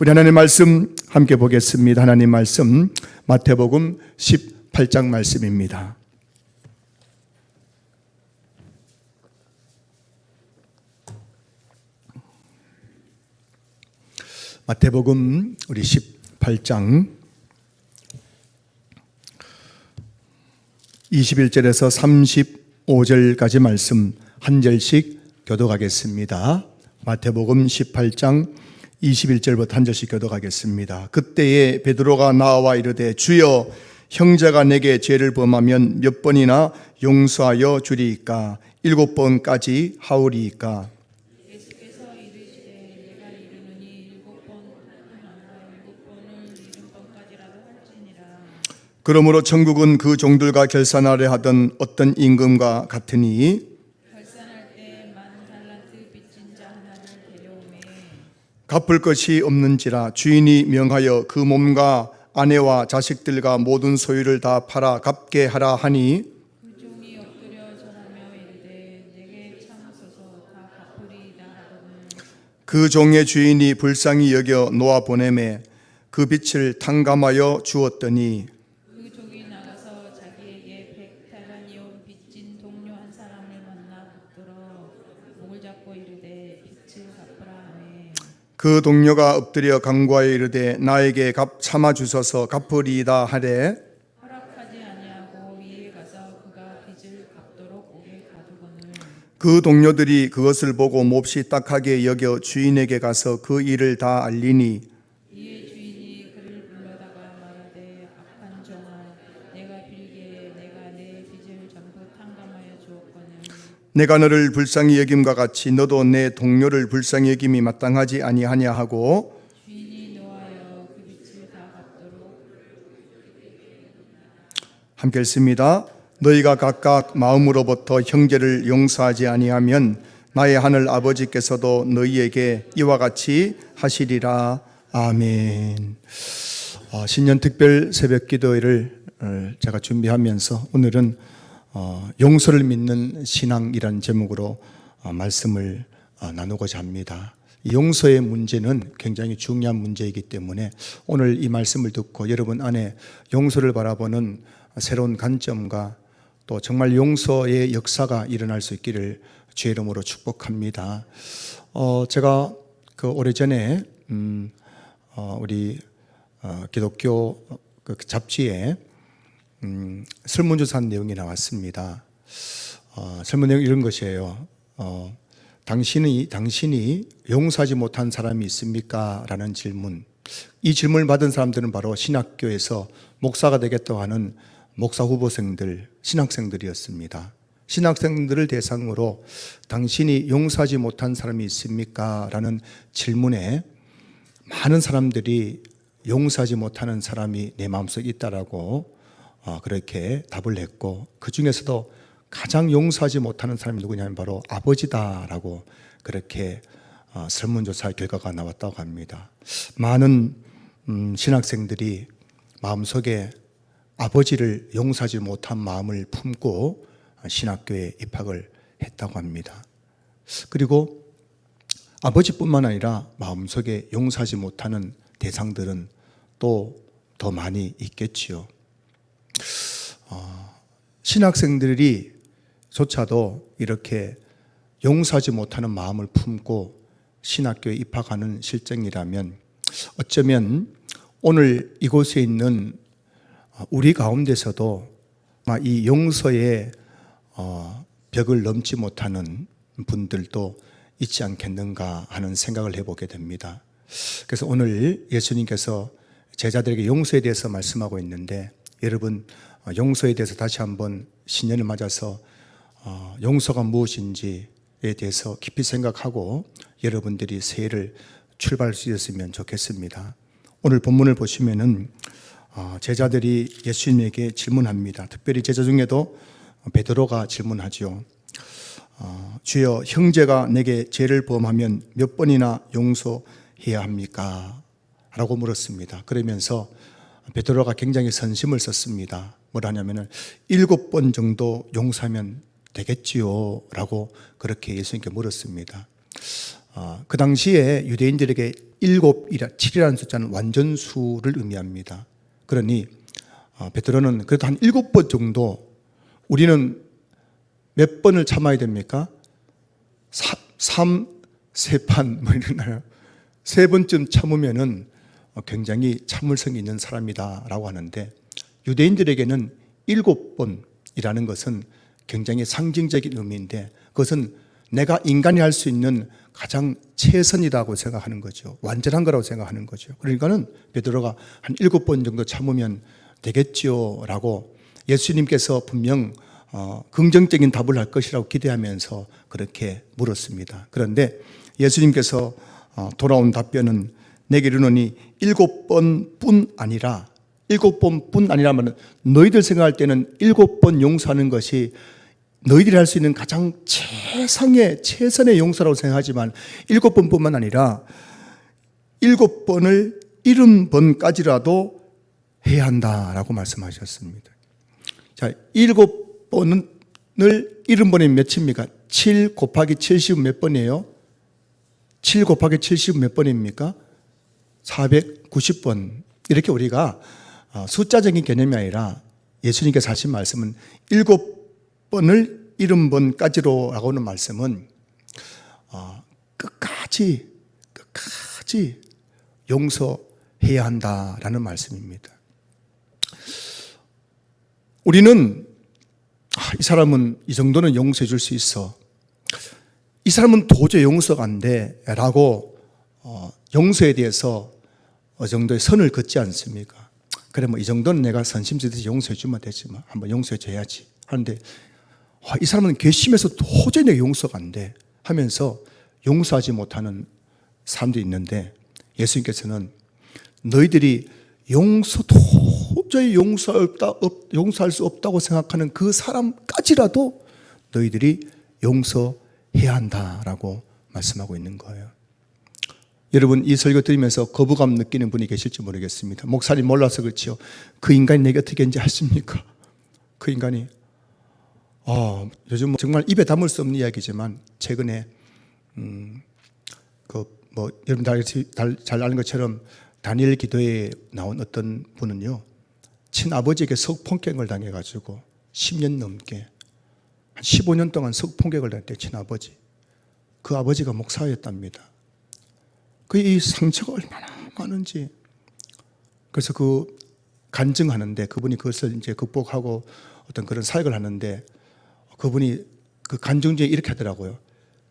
우리 하나님 말씀 함께 보겠습니다. 하나님 말씀 마태복음 18장 말씀입니다. 마태복음 우리 18장 21절에서 35절까지 말씀 한 절씩 교독하겠습니다. 마태복음 18장 21절부터 한 절씩 교독하겠습니다. 그때에 베드로가 나와 이르되 주여, 형제가 내게 죄를 범하면 몇 번이나 용서하여 주리이까? 7번까지 하오리이까? 예수께서 이르시되 내가 이르노니 7번 하나가 7번을 70번까지라도 할지니라. 그러므로 천국은 그 종들과 결산하려 하던 어떤 임금과 같으니 결산할 때 10,000달란트 빚진 자 하나를 데려오매 갚을 것이 없는지라 주인이 명하여 그 몸과 아내와 자식들과 모든 소유를 다 팔아 갚게 하라 하니 그 종이 엎드려 절하며 이르되 내게 참으소서 다 갚으리이다 하거늘 그 종의 주인이 불쌍히 여겨 놓아 보내매 그 빚을 탕감하여 주었더니 그 종이 나가서 자기에게 100달란이온 빚진 동료 한 사람을 만나 붙들어 목을 잡고 이르되 빚을 갚으라 하매 그 동료가 엎드려 간구하여 이르되 나에게 참아 주소서 갚으리이다 하되 허락하지 아니하고 이에 가서 그가 빚을 갚도록 옥에 가두거늘 그 동료들이 그것을 보고 몹시 딱하게 여겨 주인에게 가서 그 일을 다 알리니 이에 주인이 그를 불러다가 말하되 악한 종아 내가 빌기에 내가 내 빚을 전부 탕감하여 주었거늘 내가 너를 불쌍히 여김과 같이 너도 내 동료를 불쌍히 여김이 마땅하지 아니하냐 하고 주인이 노하여 그 빚을 다 갚도록 함께 읽습니다. 너희가 각각 마음으로부터 형제를 용서하지 아니하면 나의 하늘 아버지께서도 너희에게 이와 같이 하시리라. 아멘. 신년 특별 새벽 기도회를 제가 준비하면서 오늘은 용서를 믿는 신앙이라는 제목으로 말씀을 나누고자 합니다. 용서의 문제는 굉장히 중요한 문제이기 때문에 오늘 이 말씀을 듣고 여러분 안에 용서를 바라보는 새로운 관점과 또 정말 용서의 역사가 일어날 수 있기를 주의 이름으로 축복합니다. 제가 그 오래전에 우리 기독교 그 잡지에 설문조사 내용이 나왔습니다. 설문 내용 이런 것이에요. 당신이 용서하지 못한 사람이 있습니까? 라는 질문. 이 질문을 받은 사람들은 바로 신학교에서 목사가 되겠다고 하는 목사 후보생들, 신학생들이었습니다. 신학생들을 대상으로 당신이 용서하지 못한 사람이 있습니까? 라는 질문에 많은 사람들이 용서하지 못하는 사람이 내 마음속에 있다라고 그렇게 답을 했고, 그 중에서도 가장 용서하지 못하는 사람이 누구냐면 바로 아버지다라고 그렇게 설문조사 결과가 나왔다고 합니다. 많은 신학생들이 마음속에 아버지를 용서하지 못한 마음을 품고 신학교에 입학을 했다고 합니다. 그리고 아버지뿐만 아니라 마음속에 용서하지 못하는 대상들은 또 더 많이 있겠지요. 신학생들이 조차도 이렇게 용서하지 못하는 마음을 품고 신학교에 입학하는 실정이라면 어쩌면 오늘 이곳에 있는 우리 가운데서도 이 용서의 벽을 넘지 못하는 분들도 있지 않겠는가 하는 생각을 해보게 됩니다. 그래서 오늘 예수님께서 제자들에게 용서에 대해서 말씀하고 있는데, 여러분 용서에 대해서 다시 한번 신년을 맞아서 용서가 무엇인지에 대해서 깊이 생각하고 여러분들이 새해를 출발할 수 있었으면 좋겠습니다. 오늘 본문을 보시면은 제자들이 예수님에게 질문합니다. 특별히 제자 중에도 베드로가 질문하죠. 주여, 형제가 내게 죄를 범하면 몇 번이나 용서해야 합니까? 라고 물었습니다. 그러면서 베드로가 굉장히 선심을 썼습니다. 뭐라냐면은 7번 정도 용서하면 되겠지요? 라고 그렇게 예수님께 물었습니다. 그 당시에 유대인들에게 7이라는 숫자는 완전수를 의미합니다. 그러니 베드로는 그래도 한 7번 정도, 우리는 몇 번을 참아야 됩니까? 3판 뭐 이러나요? 3번쯤 참으면은 굉장히 참을성이 있는 사람이다라고 하는데, 유대인들에게는 7번이라는 것은 굉장히 상징적인 의미인데, 그것은 내가 인간이 할 수 있는 가장 최선이라고 생각하는 거죠. 완전한 거라고 생각하는 거죠. 그러니까는 베드로가 한 7번 정도 참으면 되겠죠 라고 예수님께서 분명 긍정적인 답을 할 것이라고 기대하면서 그렇게 물었습니다. 그런데 예수님께서 돌아온 답변은 내게 이르노니 7번뿐 아니라, 7번뿐 아니라면 너희들 생각할 때는 7번 용서하는 것이 너희들이 할 수 있는 가장 최선의 용서라고 생각하지만 7번뿐만 아니라 7번을 70번까지라도 해야 한다라고 말씀하셨습니다. 자, 7번을 70번이 몇입니까? 7 곱하기 70은 몇 번이에요? 7 곱하기 70은 몇 번입니까? 490번. 이렇게 우리가 숫자적인 개념이 아니라 예수님께서 하신 말씀은 7번을 70번까지로 라고 하는 말씀은 끝까지 용서해야 한다라는 말씀입니다. 우리는 이 사람은 이 정도는 용서해 줄 수 있어, 이 사람은 도저히 용서가 안 돼 라고 용서에 대해서 어느 정도의 선을 긋지 않습니까? 그래 뭐 이 정도는 내가 선심지듯이 용서해 주면 되지만 한번 용서해 줘야지 하는데, 이 사람은 괘씸해서 도저히 내가 용서가 안 돼 하면서 용서하지 못하는 사람도 있는데, 예수님께서는 너희들이 도저히 용서할 수 없다고 생각하는 그 사람까지라도 너희들이 용서해야 한다라고 말씀하고 있는 거예요. 여러분, 이 설교 들으면서 거부감 느끼는 분이 계실지 모르겠습니다. 목사님 몰라서 그렇지요. 그 인간이 내게 어떻게 했는지 아십니까? 그 인간이 요즘 정말 입에 담을 수 없는 이야기지만, 최근에 여러분 잘 아는 것처럼 다니엘 기도에 나온 어떤 분은요, 친아버지에게 성폭행을 당해가지고 10년 넘게 한 15년 동안 성폭행을 당했대. 친아버지, 그 아버지가 목사였답니다. 이 상처가 얼마나 많은지. 그래서 그 간증하는데, 그분이 그것을 이제 극복하고 어떤 그런 사역을 하는데, 그분이 그 간증 중에 이렇게 하더라고요.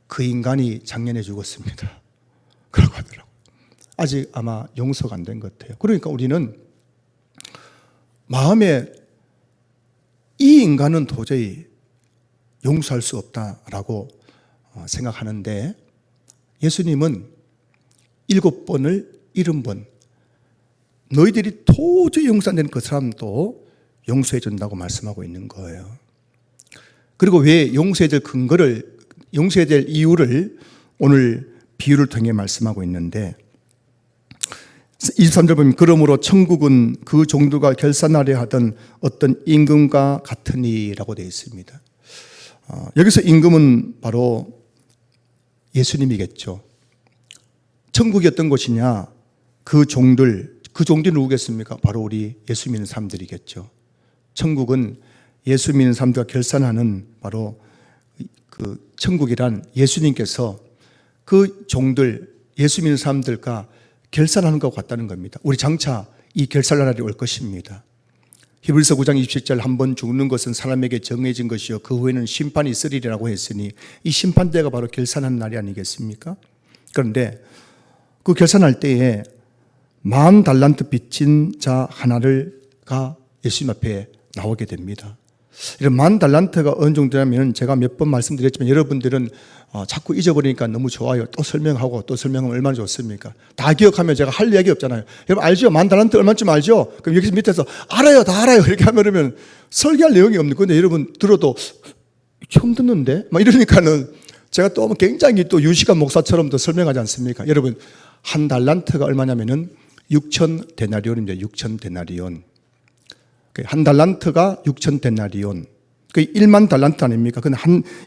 그 인간이 작년에 죽었습니다. 그러고 하더라고요. 아직 아마 용서가 안 된 것 같아요. 그러니까 우리는 마음에 이 인간은 도저히 용서할 수 없다라고 생각하는데, 예수님은 7번을 70번, 너희들이 도저히 용서 안 되는 그 사람도 용서해 준다고 말씀하고 있는 거예요. 그리고 왜 용서해야 될 이유를 오늘 비유를 통해 말씀하고 있는데, 23절 보면 그러므로 천국은 그 종들과 결산하려 하던 어떤 임금과 같으니라고 되어 있습니다. 여기서 임금은 바로 예수님이겠죠. 천국이 어떤 곳이냐? 그 종들이 누구겠습니까? 바로 우리 예수 믿는 사람들이겠죠. 천국은 예수 믿는 사람들과 결산하는 바로 그 천국이란 예수님께서 그 종들, 예수 믿는 사람들과 결산하는 것 같다는 겁니다. 우리 장차 이 결산할 날이 올 것입니다. 히브리서 9장 27절 한 번 죽는 것은 사람에게 정해진 것이요 그 후에는 심판이 있으리라고 했으니, 이 심판대가 바로 결산하는 날이 아니겠습니까? 그런데 그 결산할 때에 10,000달란트 빚진 자 하나가 예수님 앞에 나오게 됩니다. 이런 10,000달란트가 어느 정도냐면, 제가 몇 번 말씀드렸지만 여러분들은 자꾸 잊어버리니까 너무 좋아요. 또 설명하고 또 설명하면 얼마나 좋습니까? 다 기억하면 제가 할 얘기 없잖아요. 여러분 알죠? 10,000달란트 얼마쯤 알죠? 그럼 여기서 밑에서 알아요, 다 알아요 이렇게 하면 설교할 내용이 없는 건데, 여러분 들어도 처음 듣는데 막 이러니까는 제가 또 굉장히 또 유시간 목사처럼 또 설명하지 않습니까? 여러분, 한 달란트가 얼마냐면은 6,000데나리온입니다. 6,000데나리온. 한 달란트가 6,000데나리온. 그 1만 달란트 아닙니까? 근데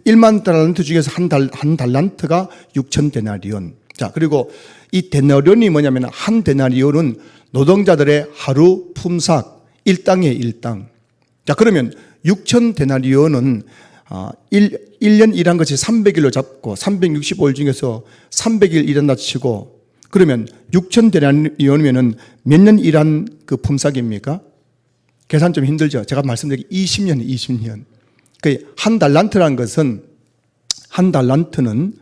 1만 달란트 중에서 한 달란트가 6천 데나리온. 자, 그리고 이 데나리온이 뭐냐면 한 데나리온은 노동자들의 하루 품삯, 일당의 일당. 자, 그러면 6천 데나리온은 1년 일한 것이 300일로 잡고 365일 중에서 300일 일한다 치고 그러면 6천 데나리온이면은 몇 년 일한 그 품삯입니까? 계산 좀 힘들죠. 제가 말씀드린 20년. 그 한 달란트라는 것은 한 달란트는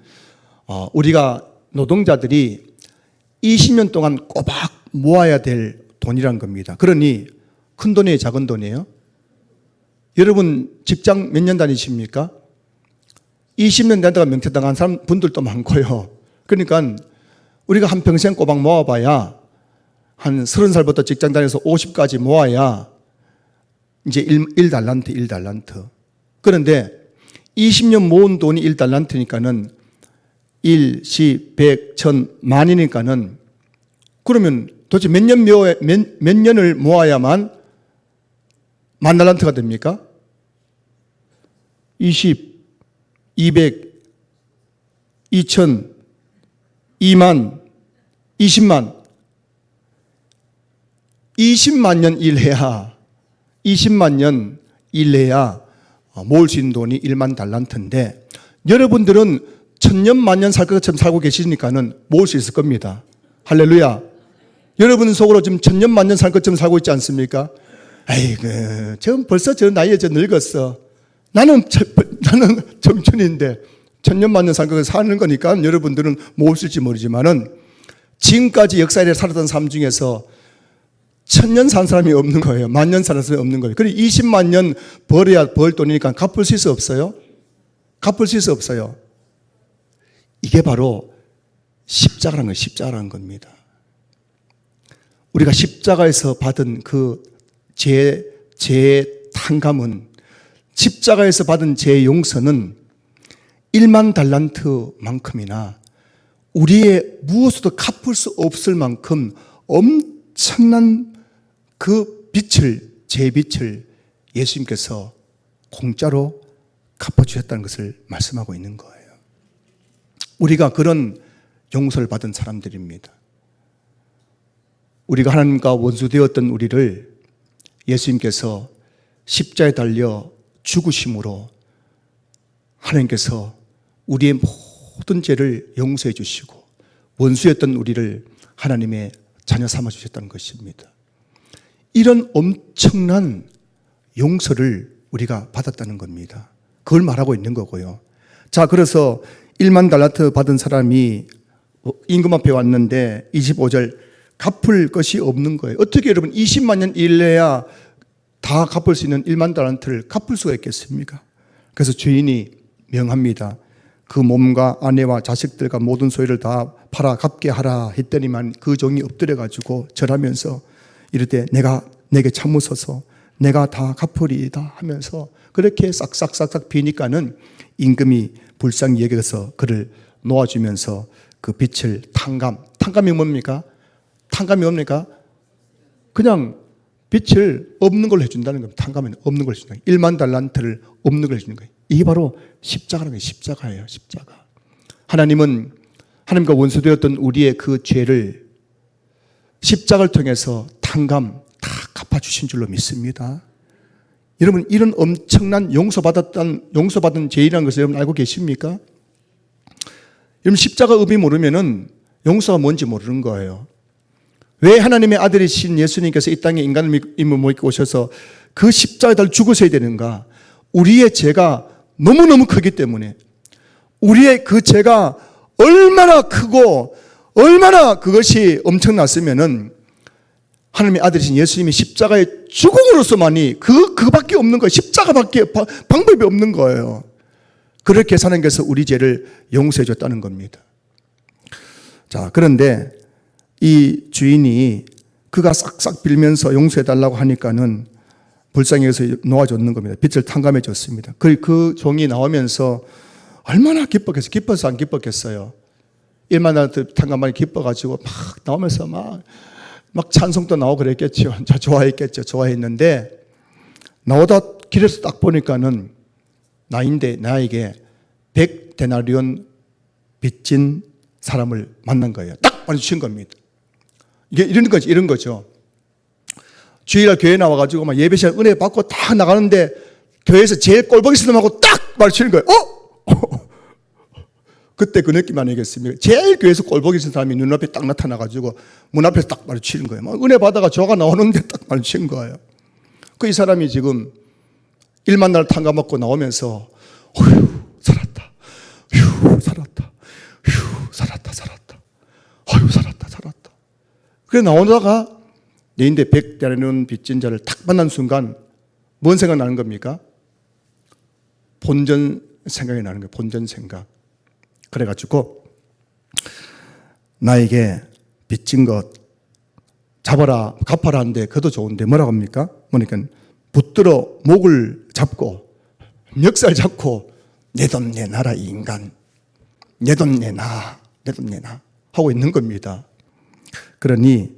우리가 노동자들이 20년 동안 꼬박 모아야 될 돈이란 겁니다. 그러니 큰 돈이에요, 작은 돈이에요? 여러분 직장 몇 년 다니십니까? 20년 다니다가 명퇴당한 사람 분들도 많고요. 그러니까 우리가 한 평생 꼬박 모아봐야 한 30살부터 직장 다녀서 50까지 모아야 이제 1달란트. 그런데 20년 모은 돈이 1달란트니까는 1, 10, 100, 1000, 만이니까는 그러면 도대체 몇 년을 모아야만 10,000달란트가 됩니까? 20, 200, 2000, 2만, 20만. 20만 년 일해야 20만 년 일해야 모을 수 있는 돈이 1만 달란트인데 여러분들은 1000년 만년 살 것처럼 살고 계시니까는 모을 수 있을 겁니다. 할렐루야. 여러분 속으로 지금 1000년 만년 살 것처럼 살고 있지 않습니까? 아이고, 지금 벌써 저 나이에 저 늙었어. 나는 청춘인데 1000년 만년 살 것처럼 사는 거니까 여러분들은 모을 수 있을지 모르지만은 지금까지 역사에 살았던 삶 중에서 1000년 산 사람이 없는 거예요. 만년 산 사람이 없는 거예요. 그리고 20만 년 벌어야 벌 돈이니까 갚을 수 있어 없어요? 갚을 수 있어 없어요? 이게 바로 십자가라는 거예요. 십자가라는 겁니다. 우리가 십자가에서 받은 그 죄의 탕감은 십자가에서 받은 죄의 용서는 1만 달란트만큼이나 우리의 무엇으로도 갚을 수 없을 만큼 엄청난 그 빛을, 제 빛을 예수님께서 공짜로 갚아주셨다는 것을 말씀하고 있는 거예요. 우리가 그런 용서를 받은 사람들입니다. 우리가 하나님과 원수되었던 우리를 예수님께서 십자에 달려 죽으심으로 하나님께서 우리의 모든 죄를 용서해 주시고 원수였던 우리를 하나님의 자녀 삼아 주셨다는 것입니다. 이런 엄청난 용서를 우리가 받았다는 겁니다. 그걸 말하고 있는 거고요. 자, 그래서 1만 달란트 받은 사람이 임금 앞에 왔는데 25절 갚을 것이 없는 거예요. 어떻게 여러분 20만 년 일해야 다 갚을 수 있는 1만 달란트를 갚을 수가 있겠습니까? 그래서 주인이 명합니다. 그 몸과 아내와 자식들과 모든 소유를 다 팔아 갚게 하라 했더니만 그 종이 엎드려가지고 절하면서 이르되 내가 내게 참으소서 내가 다 갚으리이다 하면서 그렇게 싹싹싹싹 비니까는 임금이 불쌍히 여겨서 그를 놓아주면서 그 빛을 탕감이 뭡니까? 탕감이 뭡니까? 그냥 빛을 없는 걸로 해준다는 겁니다. 탕감은 없는 걸 해준다. 1만 달란트를 없는 걸 해주는 거예요. 이게 바로 십자가라는 거예요. 십자가예요. 십자가. 하나님은 하나님과 원수되었던 우리의 그 죄를 십자가를 통해서 탕감 다 갚아주신 줄로 믿습니다. 여러분 이런 엄청난 용서받은 죄이라는 것을 여러분 알고 계십니까? 여러분 십자가 의미 모르면은 용서가 뭔지 모르는 거예요. 왜 하나님의 아들이신 예수님께서 이 땅에 인간을 입고 오셔서 그 십자가에 달려 죽으셔야 되는가? 우리의 죄가 너무너무 크기 때문에 우리의 그 죄가 얼마나 크고 얼마나 그것이 엄청났으면은 하나님의 아들이신 예수님이 십자가의 죽음으로서만이 그밖에 없는 거예요. 십자가밖에 방법이 없는 거예요. 그렇게 하나님께서 우리 죄를 용서해 줬다는 겁니다. 자, 그런데 이 주인이 그가 싹싹 빌면서 용서해 달라고 하니까는 불쌍히 여기서 놓아줬는 겁니다. 빛을 탕감해 줬습니다. 그 종이 나오면서 얼마나 기뻤겠어요. 기뻐서 안 기뻤겠어요. 1만 달란트 탕감하니 기뻐가지고 막 나오면서 막 찬송도 나오고 그랬겠죠. 좋아했겠죠. 좋아했는데 나오다 길에서 딱 보니까는 나에게 100데나리온 빚진 사람을 만난 거예요. 딱 마주친 겁니다. 이게 이런 거죠. 주일날 교회 나와가지고 막 예배 시간 은혜 받고 딱 나가는데 교회에서 제일 꼴보기 싫은 놈하고 딱 마주치는 거예요. 그때 그 느낌 아니겠습니까? 제일 교회에서 꼴보기 싫은 사람이 눈앞에 딱 나타나가지고 문 앞에서 딱 마주치는 거예요. 막 은혜 받아가 저가 나오는데 딱 마주친 거예요. 이 사람이 지금 1만 날 탕감받고 나오면서 휴 살았다. 휴 살았다. 휴 살았다. 휴 살았다. 그래 나오다가 내인데 100데나리온 빚진 자를 딱 만난 순간 뭔 생각나는 겁니까? 본전 생각이 나는 거예요. 본전 생각. 그래가지고 나에게 빚진 것 잡아라 갚아라 하는데 그것도 좋은데 뭐라고 합니까? 뭐니까 붙들어 목을 잡고 멱살 잡고 내 돈 내놔라 이 인간, 내 돈 내놔 하고 있는 겁니다. 그러니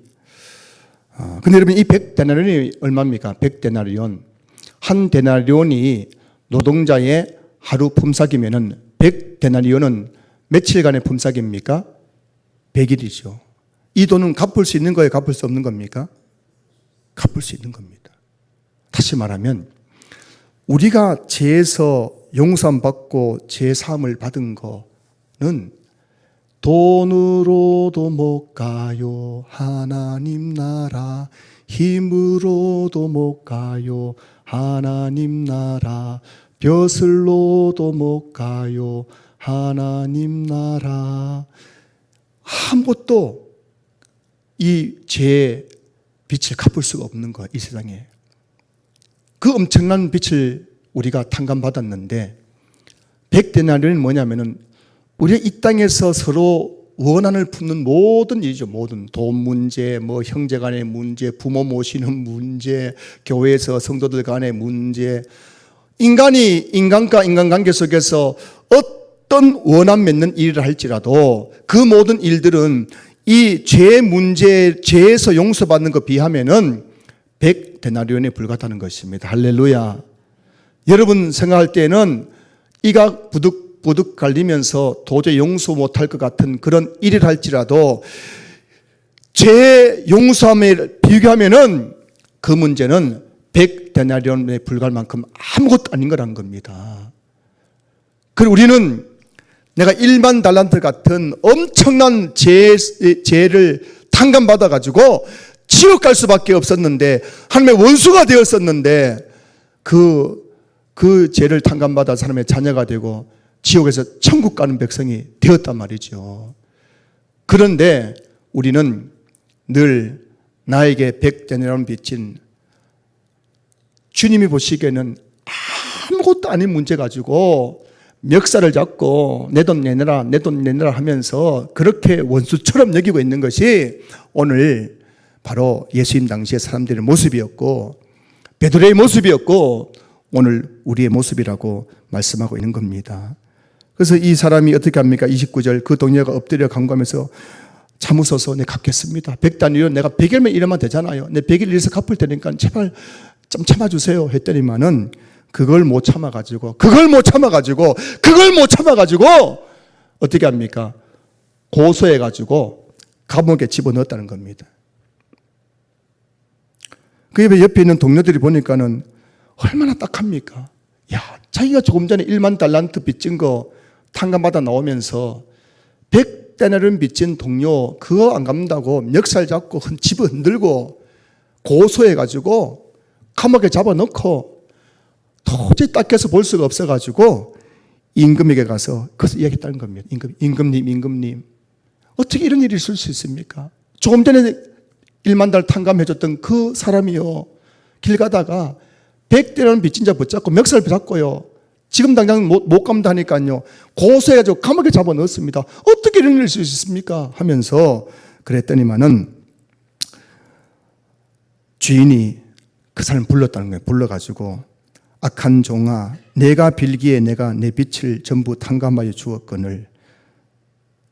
근데 여러분 이 100데나리온이 얼마입니까? 100데나리온 한 데나리온이 노동자의 하루 품삯이면은 100데나리온은 며칠간의 품삯입니까? 100일이죠. 이 돈은 갚을 수 있는 거예요? 갚을 수 없는 겁니까? 갚을 수 있는 겁니다. 다시 말하면 우리가 죄에서 용서함 받고 죄 사함을 받은 거는 돈으로도 못 가요 하나님 나라, 힘으로도 못 가요 하나님 나라, 벼슬로도 못 가요 하나님 나라. 아무것도 이 죄의 빚을 갚을 수가 없는 거야, 이 세상에. 그 엄청난 빚을 우리가 탕감받았는데 100데나리온은 뭐냐면은 우리가 이 땅에서 서로 원한을 품는 모든 일이죠. 모든 돈 문제, 뭐 형제 간의 문제, 부모 모시는 문제, 교회에서 성도들 간의 문제, 인간이 인간과 인간관계 속에서 어떤 원한 맺는 일을 할지라도 그 모든 일들은 이 죄 문제, 죄에서 용서받는 것 비하면은 100데나리온에 불과하다는 것입니다. 할렐루야. 여러분 생각할 때는 이가 부득 갈리면서 도저히 용서 못할 것 같은 그런 일을 할지라도 죄 용서함에 비교하면은 그 문제는 100데나리온에 불과할 만큼 아무것도 아닌 거란 겁니다. 그리고 우리는 내가 1만 달란트 같은 엄청난 죄를 탕감받아가지고 지옥 갈 수밖에 없었는데, 하나님의 원수가 되었었는데 그 죄를 탕감받아 사람의 자녀가 되고 지옥에서 천국 가는 백성이 되었단 말이죠. 그런데 우리는 늘 나에게 100데나리온 빚진, 주님이 보시기에는 아무것도 아닌 문제 가지고 멱살을 잡고 내 돈 내놔라 하면서 그렇게 원수처럼 여기고 있는 것이 오늘 바로 예수님 당시의 사람들의 모습이었고 베드로의 모습이었고 오늘 우리의 모습이라고 말씀하고 있는 겁니다. 그래서 이 사람이 어떻게 합니까? 29절 그 동료가 엎드려 간구하면서 참으소서, 내 갚겠습니다. 100데나리온 내가 100일만 일하면 되잖아요. 내 100일 일해서 갚을 테니까 제발 좀 참아주세요 했더니만은 그걸 못 참아가지고 어떻게 합니까? 고소해가지고 감옥에 집어넣었다는 겁니다. 그 옆에 있는 동료들이 보니까는 얼마나 딱합니까? 야, 자기가 조금 전에 1만 달란트 빚진 거 탕감받아 나오면서 100데나리온 빚진 동료 그거 안 갚는다고 멱살 잡고 집어 흔들고 고소해가지고 감옥에 잡아넣고 도저히 닦여서 볼 수가 없어가지고 임금에게 가서 그것을 이야기했다는 겁니다. 임금님 어떻게 이런 일이 있을 수 있습니까? 조금 전에 1만 달 탕감해줬던 그 사람이요 길 가다가 100데나리온 빚진 자 붙잡고 멱살 잡고요 지금 당장 못 감다니까요 고소해가지고 감옥에 잡아넣었습니다. 어떻게 이런 일이 있을 수 있습니까? 하면서 그랬더니만은 주인이 그 사람을 불렀다는 거예요. 불러가지고 악한 종아, 내가 빌기에 내가 내 빚을 전부 탕감하여 주었거늘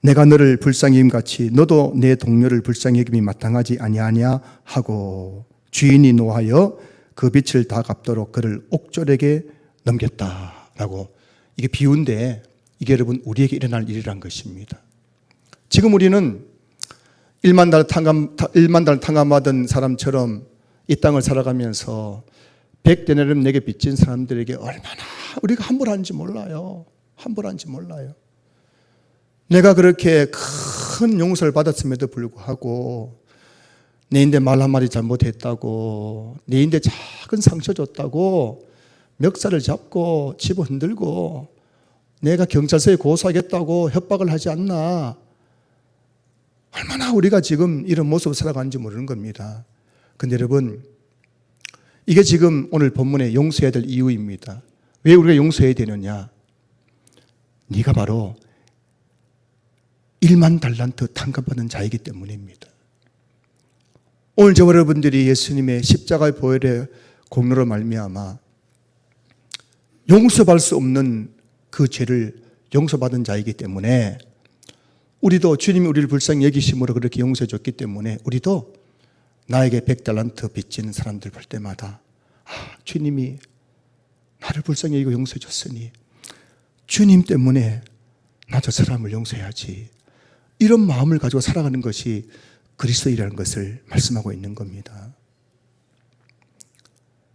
내가 너를 불쌍히 여김같이 너도 내 동료를 불쌍히 여김이 마땅하지 아니하냐 하고 주인이 노하여 그 빛을 다 갚도록 그를 옥졸에게 넘겼다라고. 이게 비유인데 이게 여러분 우리에게 일어날 일이란 것입니다. 지금 우리는 1만 달 탕감받은 사람처럼 이 땅을 살아가면서 100데나리온 내게 빚진 사람들에게 얼마나 우리가 함부로한지 몰라요. 함부로한지 몰라요. 내가 그렇게 큰 용서를 받았음에도 불구하고 내인데 말 한마디 잘못했다고, 내인데 작은 상처 줬다고 멱살을 잡고 집어 흔들고 내가 경찰서에 고소하겠다고 협박을 하지 않나. 얼마나 우리가 지금 이런 모습을 살아가는지 모르는 겁니다. 근데 여러분, 이게 지금 오늘 본문에 용서해야 될 이유입니다. 왜 우리가 용서해야 되느냐? 네가 바로 1만 달란트 탕감받은 자이기 때문입니다. 오늘 저와 여러분들이 예수님의 십자가의 보혈의 공로로 말미암아 용서받을 수 없는 그 죄를 용서받은 자이기 때문에 우리도 주님이 우리를 불쌍히 여기심으로 그렇게 용서해 줬기 때문에 우리도 나에게 100달란트 빚진 사람들 볼 때마다 주님이 나를 불쌍히 여기고 용서해 줬으니 주님 때문에 나 저 사람을 용서해야지. 이런 마음을 가지고 살아가는 것이 그리스도이라는 것을 말씀하고 있는 겁니다.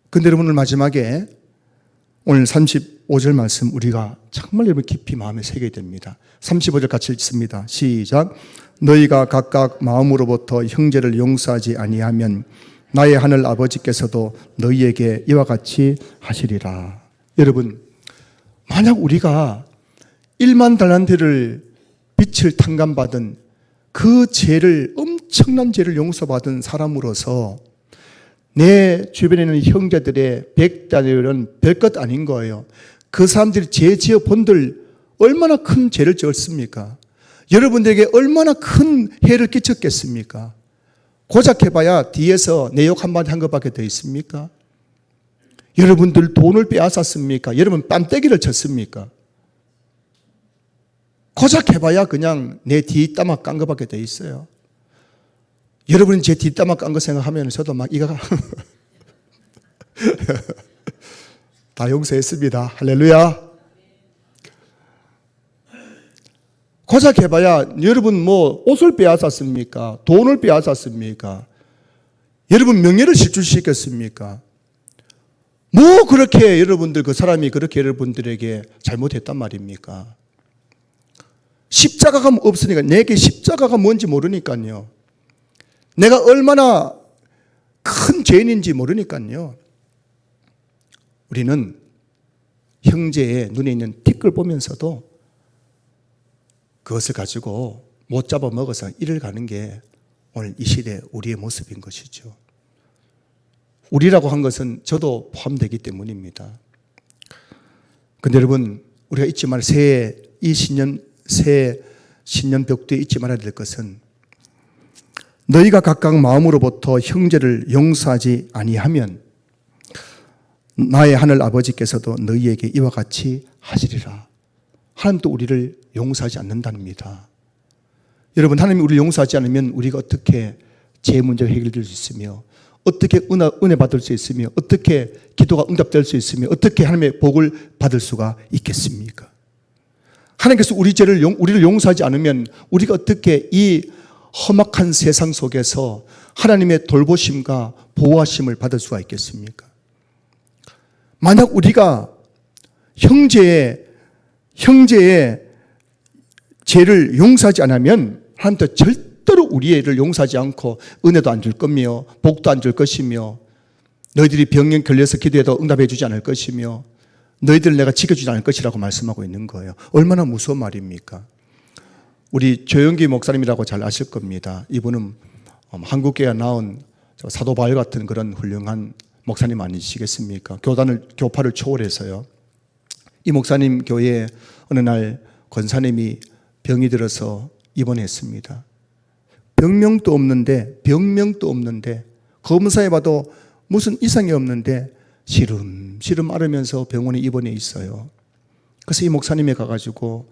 그런데 여러분 오늘 마지막에 오늘 35절 말씀 우리가 정말 여러분 깊이 마음에 새겨야 됩니다. 35절 같이 읽습니다. 시작. 너희가 각각 마음으로부터 형제를 용서하지 아니하면 나의 하늘 아버지께서도 너희에게 이와 같이 하시리라. 여러분, 만약 우리가 1만 달란트를 빛을 탕감받은 그 죄를, 엄청난 죄를 용서받은 사람으로서 내 주변에 있는 형제들의 100달란트는 별것 아닌 거예요. 그 사람들이 죄 지어 본들 얼마나 큰 죄를 지었습니까? 여러분들에게 얼마나 큰 해를 끼쳤겠습니까? 고작 해봐야 뒤에서 내 욕 한마디 한 것밖에 더 있습니까? 여러분들 돈을 빼앗았습니까? 여러분 뺨때기를 쳤습니까? 고작 해봐야 그냥 내 뒷담화 깐 것밖에 더 있어요. 여러분이 제 뒷담화 깐 거 생각하면 저도 막 이가 다 용서했습니다. 할렐루야. 고작 해봐야 여러분 뭐 옷을 빼앗았습니까? 돈을 빼앗았습니까? 여러분 명예를 실추시켰습니까? 뭐 그렇게 여러분들 그 사람이 그렇게 여러분들에게 잘못했단 말입니까? 십자가가 없으니까, 내게 십자가가 뭔지 모르니까요. 내가 얼마나 큰 죄인인지 모르니까요. 우리는 형제의 눈에 있는 티끌 보면서도 그것을 가지고 못 잡아먹어서 일을 가는 게 오늘 이 시대 우리의 모습인 것이죠. 우리라고 한 것은 저도 포함되기 때문입니다. 그런데 여러분, 우리가 잊지 말아야 새 신년 벽두에 잊지 말아야 될 것은 너희가 각각 마음으로부터 형제를 용서하지 아니하면 나의 하늘 아버지께서도 너희에게 이와 같이 하시리라. 하나님도 우리를 용서하지 않는답니다. 여러분, 하나님이 우리를 용서하지 않으면 우리가 어떻게 죄 문제가 해결될 수 있으며, 어떻게 은혜 받을 수 있으며, 어떻게 기도가 응답될 수 있으며, 어떻게 하나님의 복을 받을 수가 있겠습니까? 하나님께서 우리를 용서하지 않으면 우리가 어떻게 이 험악한 세상 속에서 하나님의 돌보심과 보호하심을 받을 수가 있겠습니까? 만약 우리가 형제의 죄를 용서하지 않으면 하나님도 절대로 우리의 일을 용서하지 않고 은혜도 안 줄 거며 복도 안 줄 것이며 너희들이 병에 걸려서 기도해도 응답해 주지 않을 것이며 너희들을 내가 지켜주지 않을 것이라고 말씀하고 있는 거예요. 얼마나 무서운 말입니까? 우리 조영기 목사님이라고 잘 아실 겁니다. 이분은 한국교회에 나온 사도 바울 같은 그런 훌륭한 목사님 아니시겠습니까? 교파를 초월해서요. 이 목사님 교회에 어느 날 권사님이 병이 들어서 입원했습니다. 병명도 없는데 검사해봐도 무슨 이상이 없는데 시름시름 앓으면서 병원에 입원해 있어요. 그래서 이 목사님이 가가지고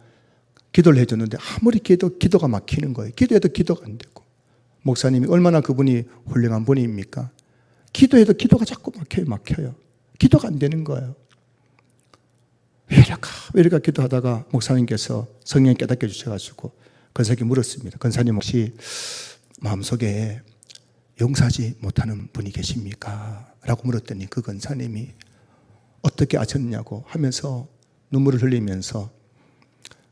기도를 해줬는데 아무리 기도가 막히는 거예요. 기도해도 기도가 안 되고. 목사님이 얼마나 그분이 훌륭한 분입니까? 기도해도 기도가 자꾸 막혀요. 기도가 안 되는 거예요. 왜 이럴까 기도하다가 목사님께서 성령 깨닫게 해주셔가지고 권사님께 물었습니다. 권사님 혹시 마음속에 용서하지 못하는 분이 계십니까? 라고 물었더니 그 권사님이 어떻게 아셨냐고 하면서 눈물을 흘리면서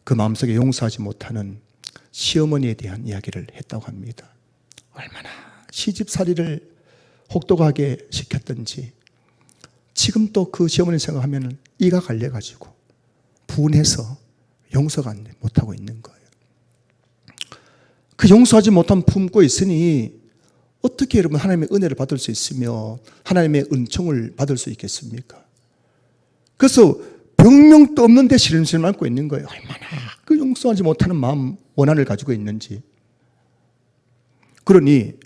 그 마음속에 용서하지 못하는 시어머니에 대한 이야기를 했다고 합니다. 얼마나 시집살이를 혹독하게 시켰던지 지금 또 그 시어머니 생각하면 이가 갈려가지고 분해서 용서가 못하고 있는 거예요. 그 용서하지 못한 품고 있으니 어떻게 여러분 하나님의 은혜를 받을 수 있으며 하나님의 은총을 받을 수 있겠습니까? 그래서 병명도 없는데 시름시름 앓고 있는 거예요. 얼마나 그 용서하지 못하는 마음, 원한을 가지고 있는지. 그러니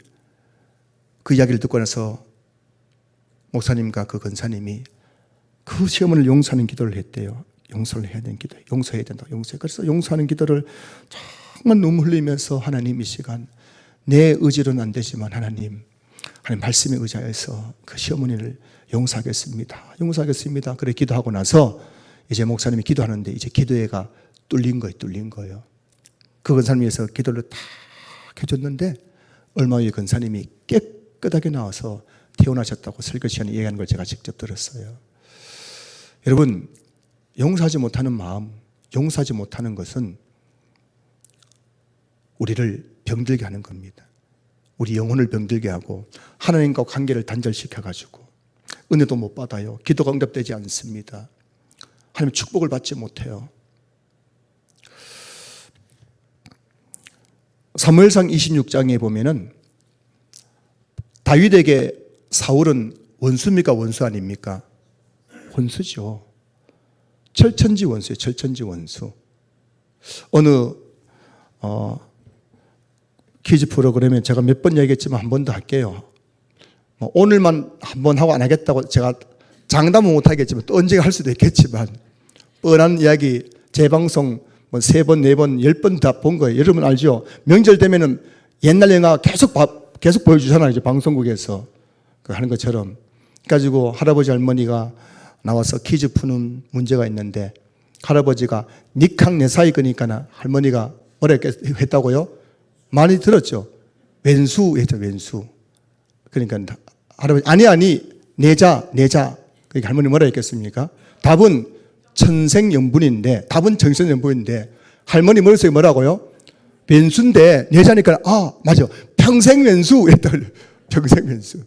그 이야기를 듣고 나서 목사님과 그 권사님이 그 시어머니를 용서하는 기도를 했대요. 용서를 해야 되는 기도, 용서해야 된다, 용서해. 그래서 용서하는 기도를 정말 눈물 흘리면서 하나님 이 시간 내 의지로는 안 되지만 하나님 말씀에 의지하여서 그 시어머니를 용서하겠습니다. 용서하겠습니다. 그래 기도하고 나서 이제 목사님이 기도하는데 이제 기도회가 뚫린 거예요. 그 권사님 위해서 기도를 딱 해줬는데 얼마 후에 권사님이 깨끗하게 나와서 퇴원하셨다고 설교 시간에 얘기하는 걸 제가 직접 들었어요. 여러분, 용서하지 못하는 마음, 용서하지 못하는 것은 우리를 병들게 하는 겁니다. 우리 영혼을 병들게 하고 하나님과 관계를 단절시켜가지고 은혜도 못 받아요. 기도가 응답되지 않습니다. 하나님의 축복을 받지 못해요. 사무엘상 26장에 보면은 다윗에게 사울은 원수입니까? 원수 아닙니까? 원수죠. 철천지 원수예요. 철천지 원수. 어느 퀴즈 프로그램에 제가 몇 번 얘기했지만 한 번 더 할게요. 오늘만 한 번 하고 안 하겠다고 제가 장담은 못 하겠지만 또 언젠가 할 수도 있겠지만 뻔한 이야기 재방송 3번, 4번, 10번 다 본 거예요. 여러분 알죠? 명절 되면은 옛날 영화 계속 보여주잖아요. 이제 방송국에서 하는 것처럼. 가지고 할아버지 할머니가 나와서 퀴즈 푸는 문제가 있는데 할아버지가 니캉 내 사이 거니까 할머니가 뭐라 했다고요? 많이 들었죠? 왼수 했죠, 왼수. 그러니까 할아버지, 아니, 내자. 그러니까 할머니 뭐라 했겠습니까? 답은 천생연분인데, 할머니 머릿속에 뭐라고요? 왼수인데, 내자니까, 맞아. 평생왼수 했다. 평생왼수.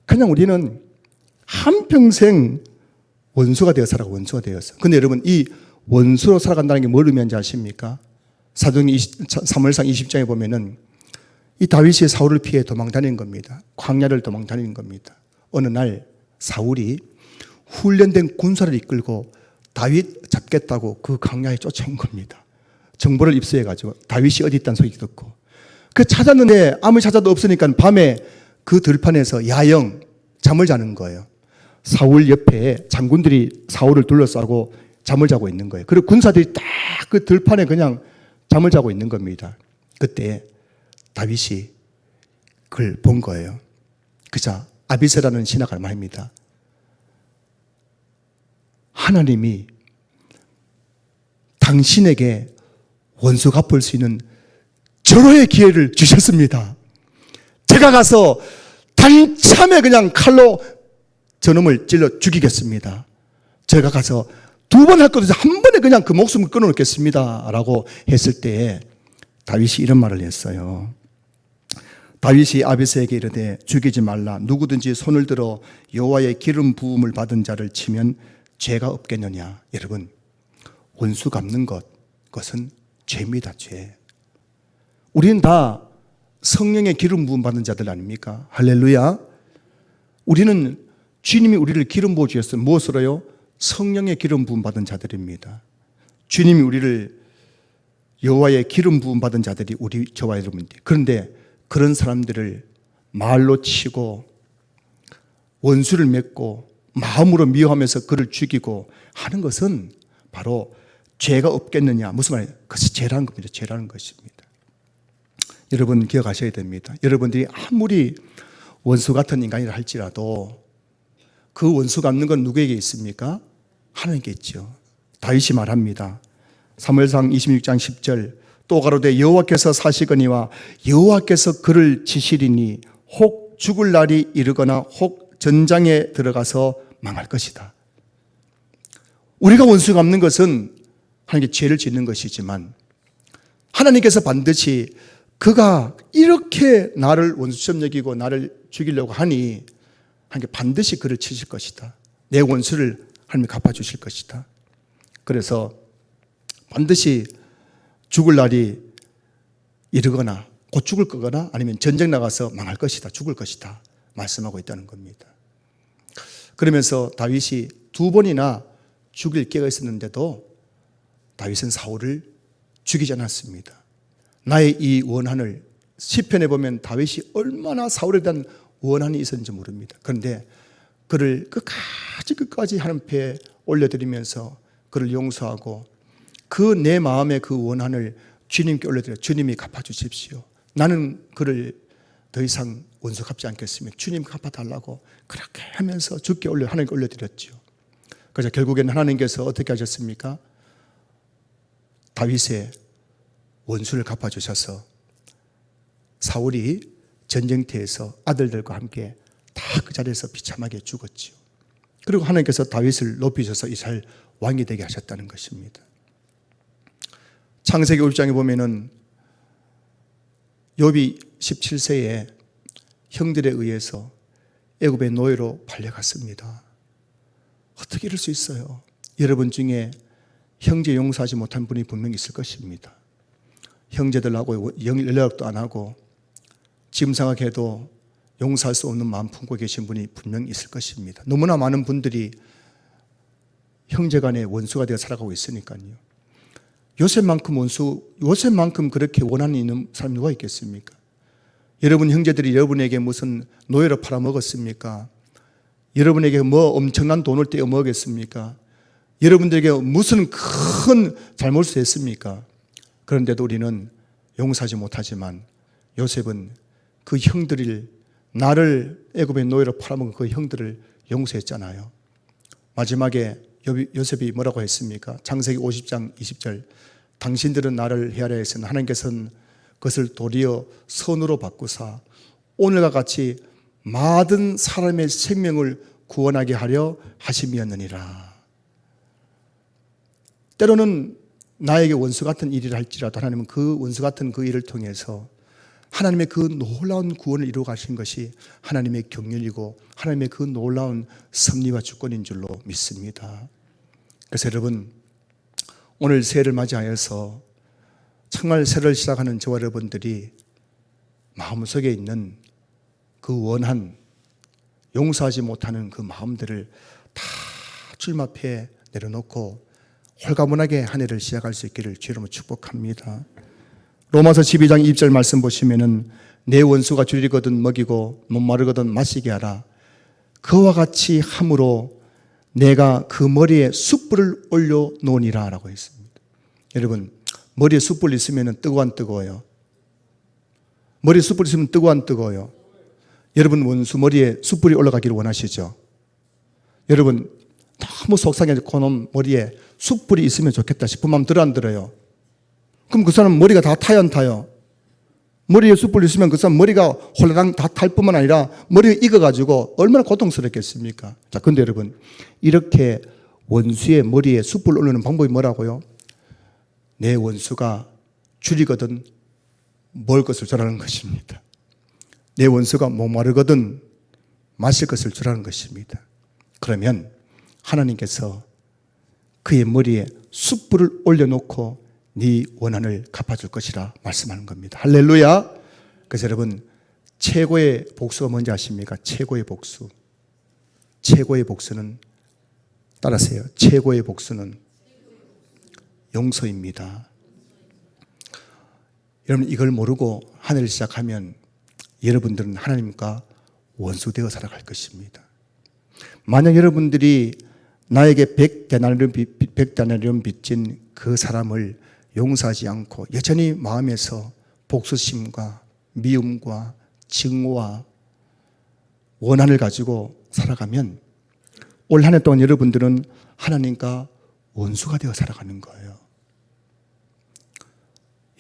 그냥 우리는 한평생 원수가 되어 살아가, 원수가 되었어. 근데 여러분, 이 원수로 살아간다는 게 뭘 의미하는지 아십니까? 사무엘상 20장에 보면은 이 다윗이 사울을 피해 도망 다니는 겁니다. 광야를 도망 다니는 겁니다. 어느 날 사울이 훈련된 군사를 이끌고 다윗 잡겠다고 그 광야에 쫓아온 겁니다. 정보를 입수해가지고 다윗이 어디 있다는 소리 듣고 그 찾았는데 아무리 찾아도 없으니까 밤에 그 들판에서 야영 잠을 자는 거예요. 사울 옆에 장군들이 사울을 둘러싸고 잠을 자고 있는 거예요. 그리고 군사들이 딱 그 들판에 그냥 잠을 자고 있는 겁니다. 그때 다윗이 그걸 본 거예요. 그자 아비새라는 신하가 말입니다. 하나님이 당신에게 원수 갚을 수 있는 절호의 기회를 주셨습니다. 제가 가서 단참에 그냥 칼로 저놈을 찔러 죽이겠습니다. 제가 가서 2번 할 것도 한 번에 그냥 그 목숨을 끊어놓겠습니다. 라고 했을 때에 다윗이 이런 말을 했어요. 다윗이 아비새에게 이르되 죽이지 말라. 누구든지 손을 들어 여호와의 기름 부음을 받은 자를 치면 죄가 없겠느냐. 여러분, 원수 갚는 그것은 죄입니다. 죄. 우리는 다 성령의 기름 부음 받은 자들 아닙니까? 할렐루야. 우리는 주님이 우리를 기름 부어 주셨어요. 무엇으로요? 성령의 기름 부음 받은 자들입니다. 주님이 우리를 여호와의 기름 부음 받은 자들이 저와 여러분들. 그런데 그런 사람들을 말로 치고 원수를 맺고 마음으로 미워하면서 그를 죽이고 하는 것은 바로 죄가 없겠느냐. 무슨 말이에요? 그것이 죄라는 겁니다. 죄라는 것입니다. 여러분 기억하셔야 됩니다. 여러분들이 아무리 원수 같은 인간이라 할지라도 그 원수 갚는 건 누구에게 있습니까? 하나님께 있죠. 다윗이 말합니다. 사무엘상 26장 10절 또 가로되 여호와께서 사시거니와 여호와께서 그를 치시리니 혹 죽을 날이 이르거나 혹 전장에 들어가서 망할 것이다. 우리가 원수 갚는 것은 하나님께 죄를 짓는 것이지만 하나님께서 반드시 그가 이렇게 나를 원수처럼 여기고 나를 죽이려고 하니 하나님께 반드시 그를 치실 것이다. 내 원수를 하나님이 갚아주실 것이다. 그래서 반드시 죽을 날이 이르거나 곧 죽을 거거나 아니면 전쟁 나가서 망할 것이다. 죽을 것이다. 말씀하고 있다는 겁니다. 그러면서 다윗이 2번이나 죽일 기회가 있었는데도 다윗은 사울을 죽이지 않았습니다. 나의 이 원한을 시편에 보면 다윗이 얼마나 사울에 대한 원한이 있었는지 모릅니다. 그런데 그를 끝까지 하나님 앞에 올려드리면서 그를 용서하고 그 내 마음의 그 원한을 주님께 올려드려 주님이 갚아주십시오. 나는 그를 더 이상 원수 갚지 않겠습니다. 주님 갚아달라고 그렇게 하면서 주께 하나님께 올려드렸죠. 그래서 결국에는 하나님께서 어떻게 하셨습니까? 다윗의 원수를 갚아주셔서 사울이 전쟁터에서 아들들과 함께 다 그 자리에서 비참하게 죽었지요. 그리고 하나님께서 다윗을 높이셔서 이스라엘 왕이 되게 하셨다는 것입니다. 창세기 5장에 보면은 욥이 17세에 형들에 의해서 애굽의 노예로 팔려갔습니다. 어떻게 이럴 수 있어요? 여러분 중에 형제 용서하지 못한 분이 분명히 있을 것입니다. 형제들하고 연락도 안 하고 지금 생각해도 용서할 수 없는 마음 품고 계신 분이 분명히 있을 것입니다. 너무나 많은 분들이 형제간의 원수가 되어 살아가고 있으니까요. 요셉만큼 그렇게 원한이 있는 사람이 누가 있겠습니까? 여러분 형제들이 여러분에게 무슨 노예로 팔아먹었습니까? 여러분에게 뭐 엄청난 돈을 떼어 먹었습니까? 여러분들에게 무슨 큰 잘못을 했습니까? 그런데도 우리는 용서하지 못하지만 요셉은 그 형들을 나를 애굽의 노예로 팔아먹은 그 형들을 용서했잖아요. 마지막에 요셉이 뭐라고 했습니까? 창세기 50장 20절 당신들은 나를 헤아려 했으나 하나님께서는 그것을 도리어 선으로 바꾸사 오늘과 같이 모든 사람의 생명을 구원하게 하려 하심이었느니라. 때로는 나에게 원수 같은 일이라 할지라도 하나님은 그 원수 같은 그 일을 통해서 하나님의 그 놀라운 구원을 이루어 가신 것이 하나님의 경륜이고 하나님의 그 놀라운 섭리와 주권인 줄로 믿습니다. 그래서 여러분 오늘 새해를 맞이하여서 정말 새해를 시작하는 저와 여러분들이 마음속에 있는 그 원한, 용서하지 못하는 그 마음들을 다 주님 앞에 내려놓고 홀가분하게 한 해를 시작할 수 있기를 주님으로 축복합니다. 로마서 12장 2절 말씀 보시면은 내 원수가 줄이거든 먹이고 목마르거든 마시게 하라. 그와 같이 함으로 내가 그 머리에 숯불을 올려 놓으니라 라고 했습니다. 여러분 머리에 숯불 있으면 뜨거워 안 뜨거워요? 머리에 숯불 있으면 뜨거워 안 뜨거워요? 여러분 원수 머리에 숯불이 올라가기를 원하시죠? 여러분 너무 속상해서 그놈 머리에 숯불이 있으면 좋겠다 싶은 마음 들어 안 들어요? 그럼 그 사람 머리가 다 타요 안 타요? 머리에 숯불 있으면 그 사람 머리가 홀라당 다 탈 뿐만 아니라 머리가 익어가지고 얼마나 고통스럽겠습니까? 자, 근데 여러분 이렇게 원수의 머리에 숯불 올리는 방법이 뭐라고요? 내 원수가 줄이거든 먹을 것을 주라는 것입니다. 내 원수가 목마르거든 마실 것을 주라는 것입니다. 그러면 하나님께서 그의 머리에 숯불을 올려놓고 네 원한을 갚아줄 것이라 말씀하는 겁니다. 할렐루야. 그래서 여러분 최고의 복수가 뭔지 아십니까? 최고의 복수. 최고의 복수는 따라하세요. 최고의 복수는 용서입니다. 여러분 이걸 모르고 한 해를 시작하면 여러분들은 하나님과 원수되어 살아갈 것입니다. 만약 여러분들이 나에게 100데나리온 빚진 그 사람을 용서하지 않고 여전히 마음에서 복수심과 미움과 증오와 원한을 가지고 살아가면 올 한 해 동안 여러분들은 하나님과 원수가 되어 살아가는 거예요.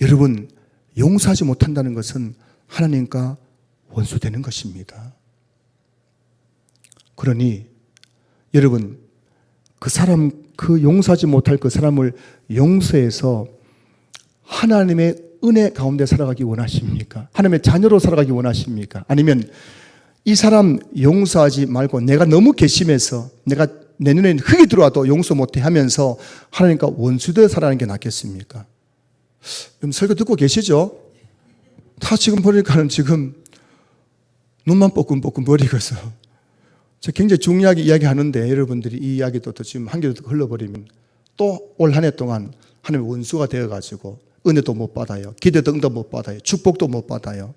여러분, 용서하지 못한다는 것은 하나님과 원수되는 것입니다. 그러니 여러분, 그 용서하지 못할 그 사람을 용서해서 하나님의 은혜 가운데 살아가기 원하십니까? 하나님의 자녀로 살아가기 원하십니까? 아니면 이 사람 용서하지 말고 내가 너무 괘씸해서 내가 내 눈에 흙이 들어와도 용서 못해 하면서 하나님과 원수되어 살아가는 게 낫겠습니까? 그럼 설교 듣고 계시죠? 다 지금 보니까는 지금 눈만 뻐끔뻐끔 버리고서 저 굉장히 중요하게 이야기하는데 여러분들이 이 이야기도 또 지금 한 개도 흘러버리면 또 올 한 해 동안 하나님의 원수가 되어가지고 은혜도 못 받아요. 기대도 응답 못 받아요. 축복도 못 받아요.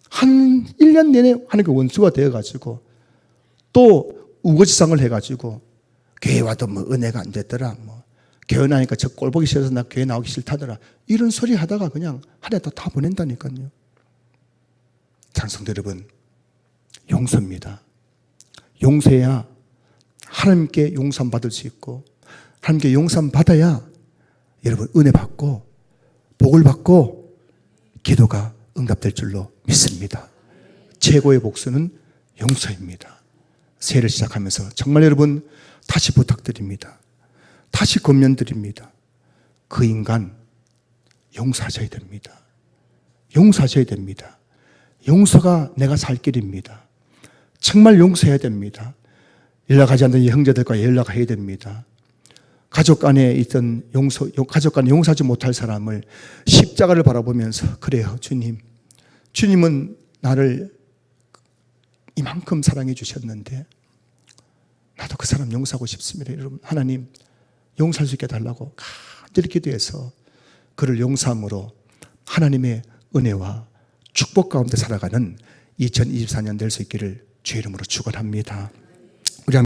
한 1년 내내 하나님의 원수가 되어가지고 또 우거지상을 해가지고 교회 와도 뭐 은혜가 안 됐더라. 뭐 교회 나니까 저 꼴 보기 싫어서 나 교회 나오기 싫다더라. 이런 소리 하다가 그냥 한 해 다 보낸다니까요. 장성도 여러분, 용서입니다. 용서해야 하나님께 용서함 받을 수 있고 하나님께 용서함 받아야 여러분 은혜 받고 복을 받고 기도가 응답될 줄로 믿습니다. 최고의 복수는 용서입니다. 새해를 시작하면서 정말 여러분 다시 부탁드립니다. 다시 권면드립니다. 그 인간 용서하셔야 됩니다. 용서하셔야 됩니다. 용서가 내가 살 길입니다. 정말 용서해야 됩니다. 연락하지 않는 형제들과 연락해야 됩니다. 가족 간에 있던 가족 간에 용서하지 못할 사람을 십자가를 바라보면서 그래요, 주님. 주님은 나를 이만큼 사랑해 주셨는데 나도 그 사람 용서하고 싶습니다. 여러분, 하나님 용서할 수 있게 해달라고 간절히 기도해서 그를 용서함으로 하나님의 은혜와 축복 가운데 살아가는 2024년 될 수 있기를 주의 이름으로 축원합니다.